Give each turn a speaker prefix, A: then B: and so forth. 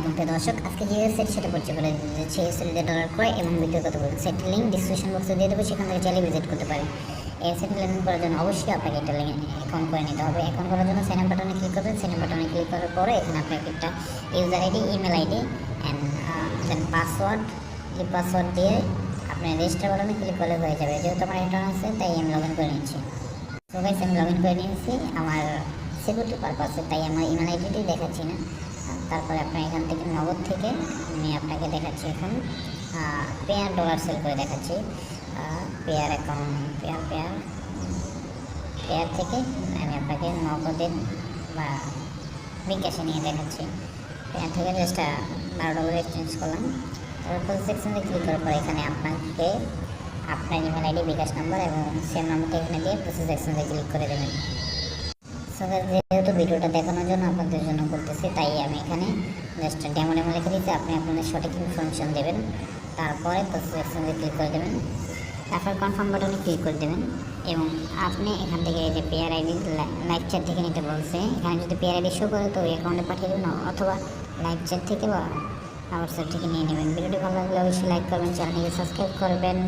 A: আলাইকুম প্রিয় দর্শক, আজকে যে ওয়েবসাইট সেটা পরিচয় করে দিচ্ছি। ওয়েবসাইটে ডলার ক্রয় এবং বিক্রয় করতে পারেন। সাইটের লিঙ্ক ডিসক্রিপশন বক্সে দিয়ে দেবো, সেখান থেকে চাইলে ভিজিট করতে পারেন। এই ওয়েবসাইটে লেনদেন করার জন্য অবশ্যই আপনাকে একটা অ্যাকাউন্ট করে নিতে হবে। অ্যাকাউন্ট করার জন্য সাইন আপ বাটনে ক্লিক করবেন। সাইন আপ বাটনে ক্লিক করার পরে এখানে আপনাকে একটা user ID, email ID and then password, এই পাসওয়ার্ড দিয়ে আপনি রেজিস্টার বাটনে ক্লিক করলে হয়ে যাবে। যেহেতু আমার অ্যাকাউন্ট আছে তাই আমি লগ ইন করে নিচ্ছি। তো গাইস, আমি লগ ইন করে নিয়েছি আমার সিকিউরিটি পারপাসে, তাই আমার ইমেল আইডিটি দেখাচ্ছি না। তারপরে আপনার এখান থেকে নগদ থেকে আমি আপনাকে দেখাচ্ছি এখন পেয়ার ডলার সেল করে দেখাচ্ছি। পেয়ার অ্যাকাউন্ট পেয়ার থেকে আমি আপনাকে নগদের বা বিকাশে নিয়ে দেখাচ্ছি। পেয়ার থেকে জাস্ট $12 এক্সচেঞ্জ করলাম। তারপর সেকশনে ক্লিক করার পর এখানে আপনাকে আপনার ইমেল আইডি, বিকাশ নাম্বার এবং সেম নাম্বারটা এখানে দিয়ে প্রসেস সেকশনে ক্লিক করে দেবেন। যেহেতু ভিডিওটা দেখানোর জন্য আপনাদের জন্য করতেছি, তাই আমি এখানে জাস্ট ডেমো লিখে দিচ্ছি। আপনি আপনাদের সঠিক ইনফরমেশন দেবেন, তারপরে সেকশনে ক্লিক করে দেবেন, তারপর কনফার্ম বাটনে ক্লিক করে দেবেন এবং আপনি এখান থেকে এই যে পেয়ার আইডি লাইভ চ্যাট থেকে নিতে বলছে, এখানে যদি পেয়ার আইডি শো করে তো ওই অ্যাকাউন্টে পাঠিয়ে দেবেন, অথবা লাইভ চ্যাট থেকে বা হোয়াটসঅ্যাপ থেকে নিয়ে নেবেন। ভিডিওটি ভালো লাগলে অবশ্যই লাইক করবেন, চ্যানেলটিকে সাবস্ক্রাইব করবেন।